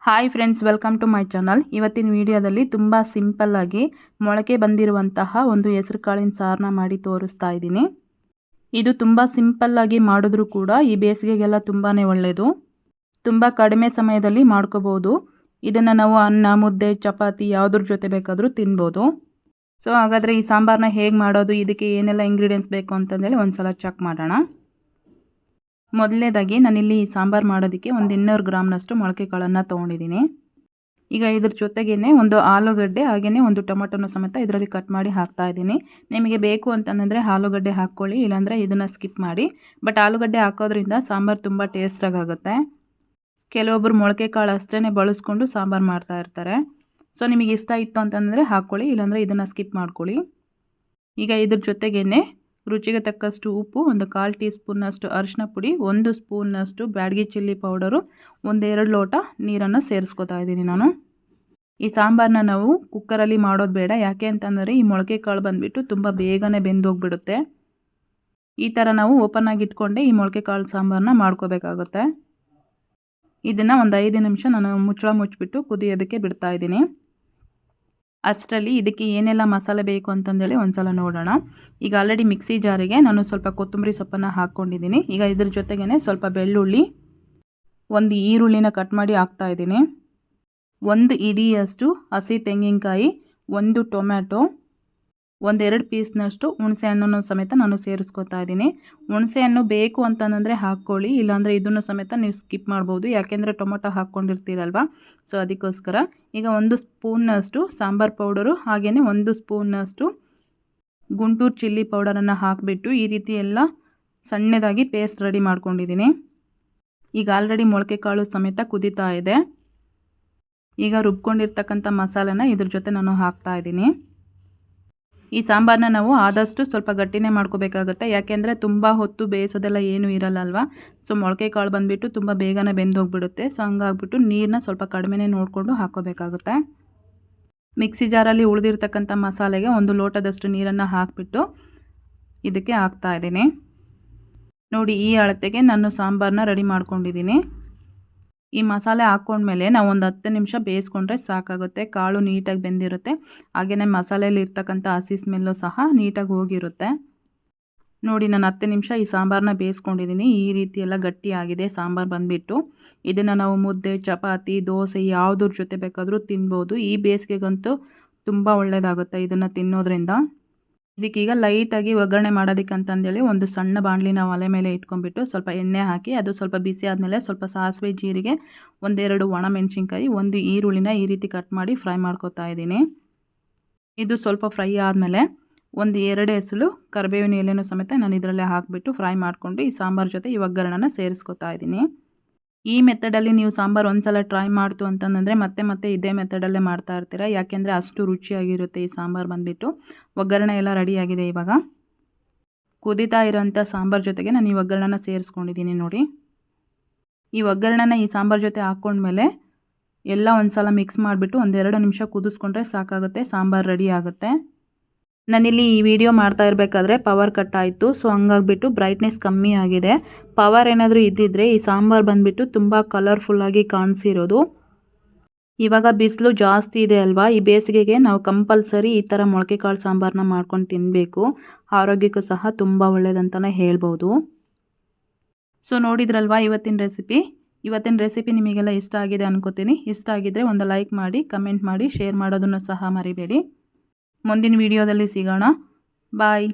Hi friends, welcome to my channel. ಇವತ್ತಿನ ವಿಡಿಯೋದಲ್ಲಿ ತುಂಬ ಸಿಂಪಲ್ಲಾಗಿ ಮೊಳಕೆ ಬಂದಿರುವಂತಹ ಒಂದು ಹೆಸರು ಕಾಳಿನ ಸಾರನ್ನ ಮಾಡಿ ತೋರಿಸ್ತಾ ಇದ್ದೀನಿ. ಇದು ತುಂಬ ಸಿಂಪಲ್ಲಾಗಿ ಮಾಡಿದ್ರೂ ಕೂಡ ಈ ಬೇಸಿಗೆಗೆಲ್ಲ ತುಂಬಾ ಒಳ್ಳೆಯದು. ತುಂಬ ಕಡಿಮೆ ಸಮಯದಲ್ಲಿ ಮಾಡ್ಕೋಬೋದು. ಇದನ್ನು ನಾವು ಅನ್ನ, ಮುದ್ದೆ, ಚಪಾತಿ ಯಾವುದ್ರ ಜೊತೆ ಬೇಕಾದರೂ ತಿನ್ಬೋದು. ಸೊ ಹಾಗಾದರೆ ಈ ಸಾಂಬಾರನ್ನ ಹೇಗೆ ಮಾಡೋದು, ಇದಕ್ಕೆ ಏನೆಲ್ಲ ಇಂಗ್ರೀಡಿಯೆಂಟ್ಸ್ ಬೇಕು ಅಂತಂದೇಳಿ ಒಂದು ಸಲ ಚೆಕ್ ಮಾಡೋಣ. ಮೊದಲನೇದಾಗಿ ನಾನಿಲ್ಲಿ ಸಾಂಬಾರು ಮಾಡೋದಕ್ಕೆ ಒಂದು 200 ಗ್ರಾಮ್ನಷ್ಟು ಮೊಳಕೆ ಕಾಳನ್ನು ತೊಗೊಂಡಿದ್ದೀನಿ. ಈಗ ಇದ್ರ ಜೊತೆಗೇ ಒಂದು ಆಲೂಗಡ್ಡೆ ಹಾಗೆಯೇ ಒಂದು ಟೊಮೊಟೊನ ಸಮೇತ ಇದರಲ್ಲಿ ಕಟ್ ಮಾಡಿ ಹಾಕ್ತಾ ಇದ್ದೀನಿ. ನಿಮಗೆ ಬೇಕು ಅಂತಂದರೆ ಆಲೂಗಡ್ಡೆ ಹಾಕ್ಕೊಳ್ಳಿ, ಇಲ್ಲಾಂದರೆ ಇದನ್ನು ಸ್ಕಿಪ್ ಮಾಡಿ. ಬಟ್ ಆಲೂಗಡ್ಡೆ ಹಾಕೋದ್ರಿಂದ ಸಾಂಬಾರು ತುಂಬ ಟೇಸ್ಟಾಗುತ್ತೆ. ಕೆಲವೊಬ್ಬರು ಮೊಳಕೆ ಕಾಳು ಅಷ್ಟೇ ಬಳಸ್ಕೊಂಡು ಸಾಂಬಾರು ಮಾಡ್ತಾ ಇರ್ತಾರೆ. ಸೊ ನಿಮಗೆ ಇಷ್ಟ ಇತ್ತು ಅಂತಂದರೆ ಹಾಕ್ಕೊಳ್ಳಿ, ಇಲ್ಲಾಂದರೆ ಇದನ್ನು ಸ್ಕಿಪ್ ಮಾಡ್ಕೊಳ್ಳಿ. ಈಗ ಇದ್ರ ಜೊತೆಗೇ ರುಚಿಗೆ ತಕ್ಕಷ್ಟು ಉಪ್ಪು, ಒಂದು 1/4 ಟೀ ಸ್ಪೂನ್ನಷ್ಟು ಅರಿಶಿನ ಪುಡಿ, 1 ಸ್ಪೂನ್ನಷ್ಟು ಬ್ಯಾಡಗಿ ಚಿಲ್ಲಿ ಪೌಡರು, 1-2 ಲೋಟ ನೀರನ್ನು ಸೇರಿಸ್ಕೊತಾ ಇದ್ದೀನಿ ನಾನು. ಈ ಸಾಂಬಾರನ್ನ ನಾವು ಕುಕ್ಕರಲ್ಲಿ ಮಾಡೋದು ಬೇಡ. ಯಾಕೆ ಅಂತಂದರೆ ಈ ಮೊಳಕೆ ಕಾಳು ಬಂದುಬಿಟ್ಟು ತುಂಬ ಬೇಗನೆ ಬೆಂದೋಗ್ಬಿಡುತ್ತೆ. ಈ ಥರ ನಾವು ಓಪನ್ ಆಗಿ ಇಟ್ಕೊಂಡೆ ಈ ಮೊಳಕೆ ಕಾಳು ಸಾಂಬಾರನ್ನ ಮಾಡ್ಕೋಬೇಕಾಗುತ್ತೆ. ಇದನ್ನು ಒಂದು 5 ನಿಮಿಷ ನಾನು ಮುಚ್ಚಳ ಮುಚ್ಚಿಬಿಟ್ಟು ಕುದಿಯೋದಕ್ಕೆ ಬಿಡ್ತಾ ಇದ್ದೀನಿ. ಅಷ್ಟರಲ್ಲಿ ಇದಕ್ಕೆ ಏನೆಲ್ಲ ಮಸಾಲೆ ಬೇಕು ಅಂತಂದೇಳಿ ಒಂದು ಸಲ ನೋಡೋಣ. ಈಗ ಆಲ್ರೆಡಿ ಮಿಕ್ಸಿ ಜಾರಿಗೆ ನಾನು ಸ್ವಲ್ಪ ಕೊತ್ತಂಬರಿ ಸೊಪ್ಪನ್ನು ಹಾಕ್ಕೊಂಡಿದ್ದೀನಿ. ಈಗ ಇದ್ರ ಜೊತೆಗೇ ಸ್ವಲ್ಪ ಬೆಳ್ಳುಳ್ಳಿ, ಒಂದು ಈರುಳ್ಳಿನ ಕಟ್ ಮಾಡಿ ಹಾಕ್ತಾ ಇದ್ದೀನಿ, 1 ಇಡಿಯಷ್ಟು ಹಸಿ ತೆಂಗಿನಕಾಯಿ, 1 ಟೊಮ್ಯಾಟೊ, 1-2 ಪೀಸ್ನಷ್ಟು ಹುಣಸೆ ಹಣ್ಣನ್ನು ಸಮೇತ ನಾನು ಸೇರಿಸ್ಕೊತಾ ಇದ್ದೀನಿ. ಹುಣಸೆ ಹಣ್ಣು ಬೇಕು ಅಂತಂದರೆ ಹಾಕ್ಕೊಳ್ಳಿ, ಇಲ್ಲಾಂದರೆ ಇದನ್ನು ಸಮೇತ ನೀವು ಸ್ಕಿಪ್ ಮಾಡ್ಬೋದು. ಯಾಕೆಂದರೆ ಟೊಮೊಟೊ ಹಾಕ್ಕೊಂಡಿರ್ತೀರಲ್ವ, ಸೊ ಅದಕ್ಕೋಸ್ಕರ. ಈಗ 1 ಸ್ಪೂನ್ನಷ್ಟು ಸಾಂಬಾರು ಪೌಡರು ಹಾಗೆಯೇ 1 ಸ್ಪೂನ್ನಷ್ಟು ಗುಂಟೂರು ಚಿಲ್ಲಿ ಪೌಡರನ್ನು ಹಾಕಿಬಿಟ್ಟು ಈ ರೀತಿ ಎಲ್ಲ ಸಣ್ಣದಾಗಿ ಪೇಸ್ಟ್ ರೆಡಿ ಮಾಡ್ಕೊಂಡಿದ್ದೀನಿ. ಈಗ ಆಲ್ರೆಡಿ ಮೊಳಕೆ ಕಾಳು ಸಮೇತ ಕುದೀತಾ ಇದೆ. ಈಗ ರುಬ್ಕೊಂಡಿರ್ತಕ್ಕಂಥ ಮಸಾಲೆನ ಇದ್ರ ಜೊತೆ ನಾನು ಹಾಕ್ತಾ ಇದ್ದೀನಿ. ಈ ಸಾಂಬಾರನ್ನ ನಾವು ಆದಷ್ಟು ಸ್ವಲ್ಪ ಗಟ್ಟಿನೇ ಮಾಡ್ಕೋಬೇಕಾಗುತ್ತೆ. ಯಾಕೆಂದರೆ ತುಂಬ ಹೊತ್ತು ಬೇಯಿಸೋದೆಲ್ಲ ಏನೂ ಇರಲ್ಲ. ಸೊ ಮೊಳಕೆ ಕಾಳು ಬಂದುಬಿಟ್ಟು ತುಂಬ ಬೇಗನೆ ಬೆಂದೋಗ್ಬಿಡುತ್ತೆ. ಸೊ ಹಂಗಾಗ್ಬಿಟ್ಟು ನೀರನ್ನ ಸ್ವಲ್ಪ ಕಡಿಮೆನೇ ನೋಡಿಕೊಂಡು ಹಾಕ್ಕೋಬೇಕಾಗುತ್ತೆ. ಮಿಕ್ಸಿ ಜಾರಲ್ಲಿ ಉಳಿದಿರ್ತಕ್ಕಂಥ ಮಸಾಲೆಗೆ 1 ಲೋಟದಷ್ಟು ನೀರನ್ನು ಹಾಕಿಬಿಟ್ಟು ಇದಕ್ಕೆ ಹಾಕ್ತಾ ಇದ್ದೀನಿ. ನೋಡಿ, ಈ ಅಳತೆಗೆ ನಾನು ಸಾಂಬಾರನ್ನ ರೆಡಿ ಮಾಡ್ಕೊಂಡಿದ್ದೀನಿ. ಈ ಮಸಾಲೆ ಹಾಕ್ಕೊಂಡ್ಮೇಲೆ ನಾವು ಒಂದು 10 ನಿಮಿಷ ಬೇಯಿಸ್ಕೊಂಡ್ರೆ ಸಾಕಾಗುತ್ತೆ. ಕಾಳು ನೀಟಾಗಿ ಬೆಂದಿರುತ್ತೆ, ಹಾಗೆಯೇ ಮಸಾಲೆಯಲ್ಲಿ ಇರ್ತಕ್ಕಂಥ ಹಸಿ ಸ್ಮೆಲ್ಲು ಸಹ ನೀಟಾಗಿ ಹೋಗಿರುತ್ತೆ. ನೋಡಿ, ನಾನು 10 ನಿಮಿಷ ಈ ಸಾಂಬಾರನ್ನ ಬೇಯಿಸ್ಕೊಂಡಿದ್ದೀನಿ. ಈ ರೀತಿ ಎಲ್ಲ ಗಟ್ಟಿಯಾಗಿದೆ ಸಾಂಬಾರು ಬಂದುಬಿಟ್ಟು. ಇದನ್ನು ನಾವು ಮುದ್ದೆ, ಚಪಾತಿ, ದೋಸೆ ಯಾವುದ್ರ ಜೊತೆ ಬೇಕಾದರೂ ತಿನ್ಬೋದು. ಈ ಬೇಸಿಗೆಗಂತೂ ತುಂಬ ಒಳ್ಳೆಯದಾಗುತ್ತೆ ಇದನ್ನು ತಿನ್ನೋದ್ರಿಂದ. ಇದಕ್ಕೀಗ ಲೈಟಾಗಿ ಒಗ್ಗರಣೆ ಮಾಡೋದಕ್ಕೆ ಅಂತಂದೇಳಿ ಒಂದು ಸಣ್ಣ ಬಾಣಲಿನ ಒಲೆ ಮೇಲೆ ಇಟ್ಕೊಂಡ್ಬಿಟ್ಟು ಸ್ವಲ್ಪ ಎಣ್ಣೆ ಹಾಕಿ ಅದು ಸ್ವಲ್ಪ ಬಿಸಿ ಆದಮೇಲೆ ಸ್ವಲ್ಪ ಸಾಸಿವೆ, ಜೀರಿಗೆ, 1-2 ಒಣಮೆಣಸಿನ್ಕಾಯಿ, 1 ಈರುಳ್ಳಿನ ಈ ರೀತಿ ಕಟ್ ಮಾಡಿ ಫ್ರೈ ಮಾಡ್ಕೊತಾ ಇದ್ದೀನಿ. ಇದು ಸ್ವಲ್ಪ ಫ್ರೈ ಆದಮೇಲೆ 1-2 ಎಸಳು ಕರಿಬೇವಿನ ಎಲೆನೂ ಸಮೇತ ನಾನು ಇದರಲ್ಲೇ ಹಾಕಿಬಿಟ್ಟು ಫ್ರೈ ಮಾಡಿಕೊಂಡು ಈ ಸಾಂಬಾರು ಜೊತೆ ಈ ಒಗ್ಗರಣೆನ ಸೇರಿಸ್ಕೊತಾ ಇದ್ದೀನಿ. ಈ ಮೆಥಡಲ್ಲಿ ನೀವು ಸಾಂಬಾರು ಒಂದು ಸಲ ಟ್ರೈ ಮಾಡ್ತು ಅಂತಂದರೆ ಮತ್ತೆ ಇದೇ ಮೆಥಡಲ್ಲೇ ಮಾಡ್ತಾ ಇರ್ತೀರ. ಯಾಕೆಂದರೆ ಅಷ್ಟು ರುಚಿಯಾಗಿರುತ್ತೆ ಈ ಸಾಂಬಾರು ಬಂದುಬಿಟ್ಟು. ಒಗ್ಗರಣೆ ಎಲ್ಲ ರೆಡಿಯಾಗಿದೆ. ಇವಾಗ ಕುದೀತಾ ಇರೋಂಥ ಸಾಂಬಾರು ಜೊತೆಗೆ ನಾನು ಈ ಒಗ್ಗರಣೆನ ಸೇರಿಸ್ಕೊಂಡಿದ್ದೀನಿ. ನೋಡಿ, ಈ ಒಗ್ಗರಣೆನ ಈ ಸಾಂಬಾರು ಜೊತೆ ಹಾಕ್ಕೊಂಡ್ಮೇಲೆ ಎಲ್ಲ ಒಂದು ಸಲ ಮಿಕ್ಸ್ ಮಾಡಿಬಿಟ್ಟು 1-2 ನಿಮಿಷ ಕುದಿಸ್ಕೊಂಡ್ರೆ ಸಾಕಾಗುತ್ತೆ, ಸಾಂಬಾರು ರೆಡಿ ಆಗುತ್ತೆ. ನಾನಿಲ್ಲಿ ಈ ವಿಡಿಯೋ ಮಾಡ್ತಾ ಇರಬೇಕಾದ್ರೆ ಪವರ್ ಕಟ್ ಆಯಿತು. ಸೊ ಹಂಗಾಗ್ಬಿಟ್ಟು ಬ್ರೈಟ್ನೆಸ್ ಕಮ್ಮಿ ಆಗಿದೆ. ಪವರ್ ಏನಾದರೂ ಇದ್ದಿದ್ದರೆ ಈ ಸಾಂಬಾರು ಬಂದುಬಿಟ್ಟು ತುಂಬ ಕಲರ್ಫುಲ್ಲಾಗಿ ಕಾಣಿಸಿರೋದು. ಇವಾಗ ಬಿಸಿಲು ಜಾಸ್ತಿ ಇದೆ ಅಲ್ವಾ, ಈ ಬೇಸಿಗೆಗೆ ನಾವು ಕಂಪಲ್ಸರಿ ಈ ಥರ ಮೊಳಕೆ ಕಾಳು ಸಾಂಬಾರನ್ನ ಮಾಡ್ಕೊಂಡು ತಿನ್ನಬೇಕು. ಆರೋಗ್ಯಕ್ಕೂ ಸಹ ತುಂಬ ಒಳ್ಳೆಯದಂತಲೇ ಹೇಳ್ಬೋದು. ಸೊ ನೋಡಿದ್ರಲ್ವಾ ಇವತ್ತಿನ ರೆಸಿಪಿ ನಿಮಗೆಲ್ಲ ಇಷ್ಟ ಆಗಿದೆ ಅನ್ಕೋತೀನಿ. ಇಷ್ಟ ಆಗಿದ್ದರೆ ಒಂದು ಲೈಕ್ ಮಾಡಿ, ಕಮೆಂಟ್ ಮಾಡಿ, ಶೇರ್ ಮಾಡೋದನ್ನು ಸಹ ಮರಿಬೇಡಿ. ಮುಂದಿನ ವಿಡಿಯೋದಲ್ಲಿ ಸಿಗೋಣ. ಬಾಯ್.